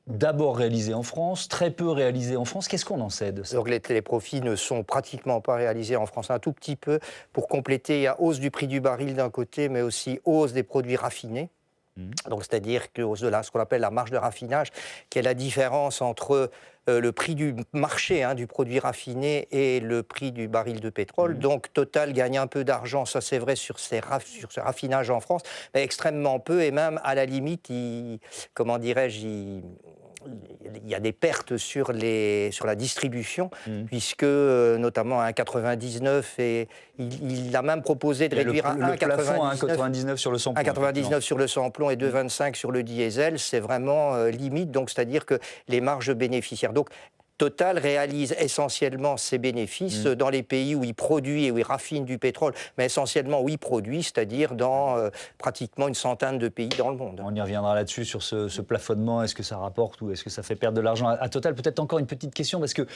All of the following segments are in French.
d'abord réalisés en France, très peu réalisés en France. Qu'est-ce qu'on en sait de ça? Donc les profits ne sont pratiquement pas réalisés en France, un tout petit peu. Pour compléter, il y a hausse du prix du baril d'un côté, mais aussi hausse des produits raffinés. Mmh. Donc, c'est-à-dire que ce qu'on appelle la marge de raffinage, qui est la différence entre le prix du marché du produit raffiné et le prix du baril de pétrole. Mmh. Donc, Total gagne un peu d'argent, ça c'est vrai, sur sur ce raffinage en France, mais extrêmement peu, et même à la limite, comment dirais-je, il y a des pertes sur la distribution, Mmh. puisque notamment à 1,99, et il a même proposé de Il y a réduire à le plafond à 1,99. 1,99 sur le samplon, effectivement. 1,99 sur le samplon et Mmh. 2,25 sur le diesel, c'est vraiment limite, donc c'est-à-dire que les marges bénéficiaires. Donc, Total réalise essentiellement ses bénéfices Mmh. dans les pays où il produit et où il raffine du pétrole, mais essentiellement où il produit, c'est-à-dire dans pratiquement une centaine de pays dans le monde. On y reviendra là-dessus, sur ce plafonnement. Est-ce que ça rapporte ou est-ce que ça fait perdre de l'argent à Total? Peut-être encore une petite question, parce que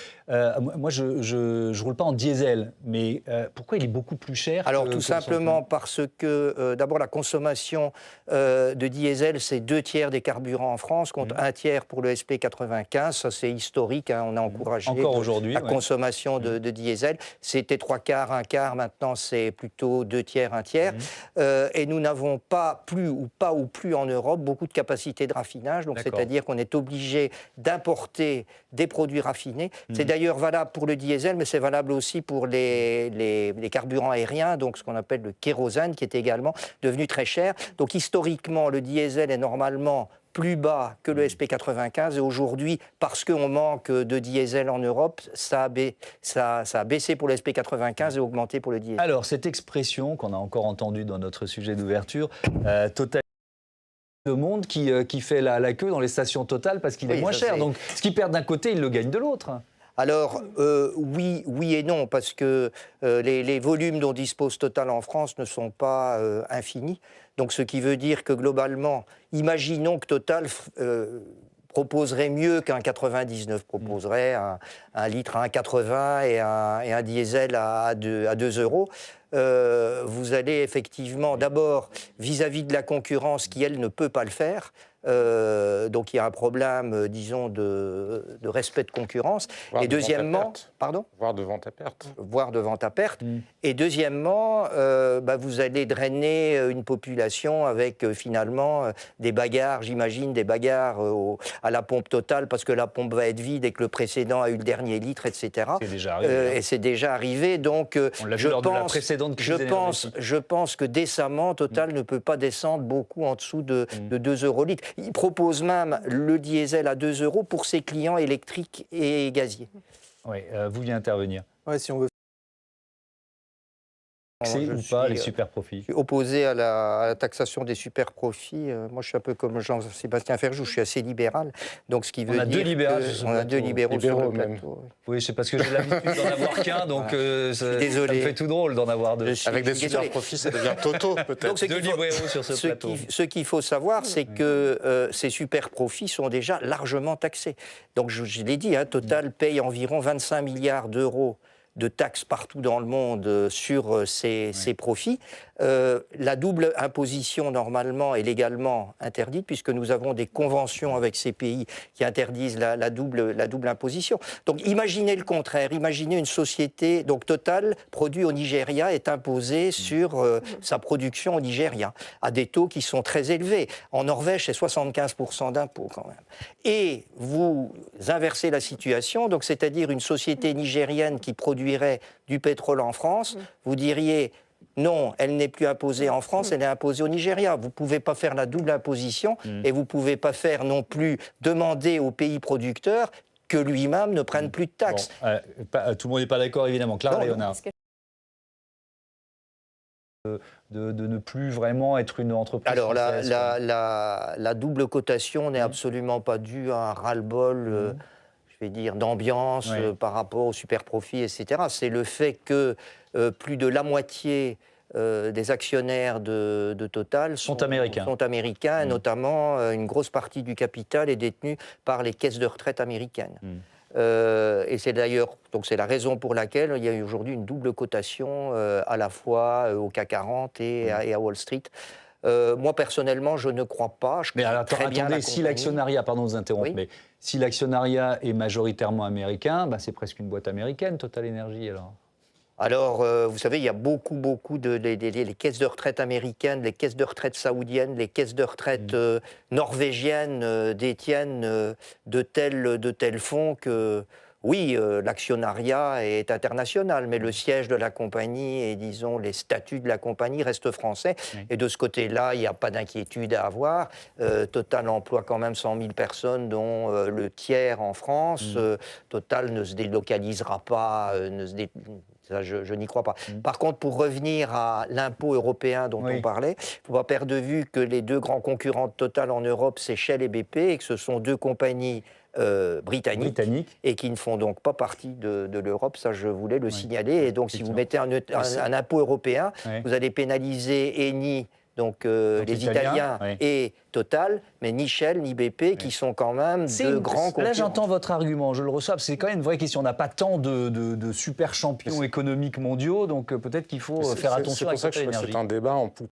moi, je roule pas en diesel, mais pourquoi il est beaucoup plus cher Alors que tout le samplon? simplement parce que d'abord la consommation de diesel, c'est 2 tiers des carburants en France, contre Mmh. 1 tiers pour le SP95, ça c'est historique, on a Mmh. encouragé Encore aujourd'hui, la ouais. consommation Mmh. de diesel. C'était 3 quarts, 1 quart, maintenant c'est plutôt 2 tiers, 1 tiers. Mmh. Et nous n'avons pas plus en Europe beaucoup de capacité de raffinage, donc D'accord. c'est-à-dire qu'on est obligé d'importer des produits raffinés. C'est Mmh. d'ailleurs valable pour le diesel, mais c'est valable aussi pour les carburants aériens, donc ce qu'on appelle le kérosène, qui est également devenu très cher. Donc historiquement, le diesel est normalement plus bas que le SP95, et aujourd'hui, parce qu'on manque de diesel en Europe, ça a baissé pour le SP95 et augmenté pour le diesel. Alors, cette expression qu'on a encore entendue dans notre sujet d'ouverture, Total le monde qui fait la queue dans les stations Total parce qu'il est Oui, moins ça cher. c'est. Donc, ce qu'il perd d'un côté, il le gagne de l'autre. Alors, oui et non, parce que les volumes dont dispose Total en France ne sont pas infinis. Donc, ce qui veut dire que globalement, imaginons que Total proposerait mieux qu'un 99, proposerait un litre à 1,80 et un diesel à 2 euros. Vous allez effectivement, d'abord, vis-à-vis de la concurrence qui, elle, ne peut pas le faire. Donc il y a un problème, disons, de respect de concurrence. Voire Et de vente à deuxièmement, perte. pardon, Voire de vente à perte. voire de vente à perte. Mm. Et deuxièmement, vous allez drainer une population avec finalement des bagarres, j'imagine, des bagarres à la pompe Total, parce que la pompe va être vide et que le précédent a eu le dernier litre, etc. C'est déjà arrivé. Et c'est déjà arrivé. Donc On l'a vu lors de la précédente crise énergétique. je pense que décemment, Total ne peut pas descendre beaucoup en dessous de 2 euros litre. Il propose même le diesel à 2 euros pour ses clients électriques et gaziers. Oui, vous vouliez intervenir. Ouais, si on veut. C'est Je ou pas les suis, super profits? Je suis opposé à la taxation des super profits. Moi, je suis un peu comme Jean-Sébastien Ferjou, je suis assez libéral. Donc, ce qui veut On a dire deux libéraux que- sur ce on a plateau. deux libéraux sur le Libéraux même. plateau. Oui. Oui, c'est parce que j'ai l'habitude d'en avoir qu'un, donc ça me désolé. fait tout drôle d'en avoir deux. Avec des je suis super désolé. profits, ça devient Toto, peut-être. Donc, ce Deux qu'il faut- libéraux sur ce plateau. Ce qu'il faut savoir, c'est que ces super profits sont déjà largement taxés. Donc, je l'ai dit, Total paye environ 25 milliards d'euros de taxes partout dans le monde sur ces profits. La double imposition, normalement, est légalement interdite, puisque nous avons des conventions avec ces pays qui interdisent la double imposition. Donc, imaginez le contraire. Imaginez une société, donc Total, produit au Nigeria, est imposé sur sa production au Nigeria, à des taux qui sont très élevés. En Norvège, c'est 75% d'impôts quand même. Et vous inversez la situation, donc c'est-à-dire une société nigérienne qui produirait du pétrole en France, vous diriez: non, elle n'est plus imposée en France, elle est imposée au Nigeria. Vous ne pouvez pas faire la double imposition et vous ne pouvez pas faire non plus demander au pays producteur que lui-même ne prenne plus de taxes. Bon, tout le monde n'est pas d'accord, évidemment. Clara Non, Léonard. De ne plus vraiment être une entreprise Alors, française, quoi. la double cotation n'est absolument pas due à un ras-le-bol, je vais dire, d'ambiance Oui. par rapport aux super profits, etc. C'est le fait que plus de la moitié des actionnaires de Total Sont américains. et notamment une grosse partie du capital est détenue par les caisses de retraite américaines. Et c'est d'ailleurs, donc c'est la raison pour laquelle il y a aujourd'hui une double cotation à la fois au CAC 40 et à Wall Street. Moi, personnellement, je ne crois pas. Je Mais connais alors, très bien la attendez, si compagnie. l'actionnariat, pardon de vous interrompre, Oui. mais si l'actionnariat est majoritairement américain, bah, c'est presque une boîte américaine, Total Energy, alors. Alors, vous savez, il y a beaucoup les caisses de retraite américaines, les caisses de retraite saoudiennes, les caisses de retraite norvégiennes détiennent de tels fonds que, oui, l'actionnariat est international, mais le siège de la compagnie et, disons, les statuts de la compagnie restent français. Oui. Et de ce côté-là, il n'y a pas d'inquiétude à avoir. Total emploie quand même 100 000 personnes, dont le tiers en France. Total ne se délocalisera pas, ça, je n'y crois pas. Par contre, pour revenir à l'impôt européen dont Oui. on parlait, il ne faut pas perdre de vue que les deux grands concurrents de Total en Europe, c'est Shell et BP, et que ce sont deux compagnies britanniques, et qui ne font donc pas partie de l'Europe. Ça, je voulais le signaler. Et donc, si vous mettez un impôt européen, Oui. vous allez pénaliser Eni, donc les Italiens, Italiens, oui. et Total, mais ni Shell ni BP, qui sont quand même deux grands concurrents. Là, j'entends votre argument, je le reçois, parce que c'est quand même une vraie question. On n'a pas tant de super champions économiques mondiaux, donc peut-être qu'il faut faire attention avec C'est pour ça que Total je trouve que Energy. c'est un débat en poupe.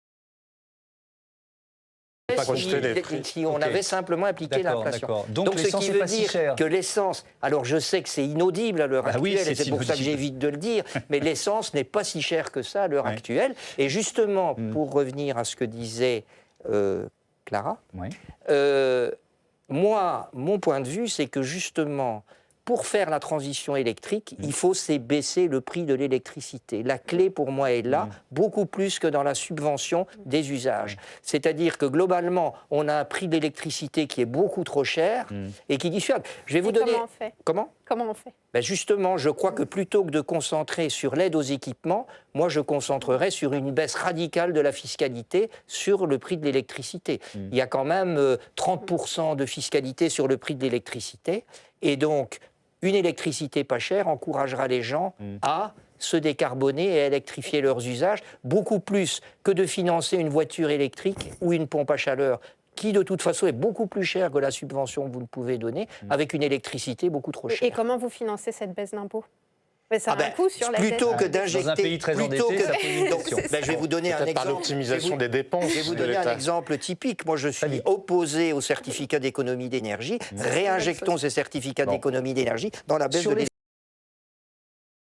Pas projeter les prix. Si on Ok. avait simplement appliqué D'accord, l'inflation. d'accord. Donc ce l'essence qui n'est veut pas si dire chère. que l'essence, alors je sais que c'est inaudible à l'heure Ah oui, actuelle, et c'est c'est pour ça que inaudible. j'évite de le dire, mais l'essence n'est pas si chère que ça à l'heure actuelle. Et justement, pour revenir à ce que disait Clara, Oui. moi, mon point de vue, c'est que justement, pour faire la transition électrique, il faut baisser le prix de l'électricité. La clé, pour moi, est là, beaucoup plus que dans la subvention des usages. C'est-à-dire que globalement, on a un prix d'électricité qui est beaucoup trop cher et qui dissuade. Je vais vous donner. Comment on fait Comment ? Comment on fait? Ben justement, je crois que plutôt que de concentrer sur l'aide aux équipements, moi je concentrerais sur une baisse radicale de la fiscalité sur le prix de l'électricité. Il y a quand même 30% de fiscalité sur le prix de l'électricité. Et donc, une électricité pas chère encouragera les gens à se décarboner et à électrifier leurs usages, beaucoup plus que de financer une voiture électrique ou une pompe à chaleur, qui de toute façon est beaucoup plus chère que la subvention que vous pouvez donner, avec une électricité beaucoup trop chère. Et comment vous financez cette baisse d'impôt? Ça a un coût sur la plutôt dette. que d'injecter, Dans un pays très endetté, ça pose une Donc, question. je vais vous donner un Peut-être par exemple. l'optimisation des dépenses Je vais vous de donner un l'État. exemple typique. Moi, je suis opposé aux certificats d'économie d'énergie. Réinjectons ces certificats d'économie d'énergie dans la baisse Sur de les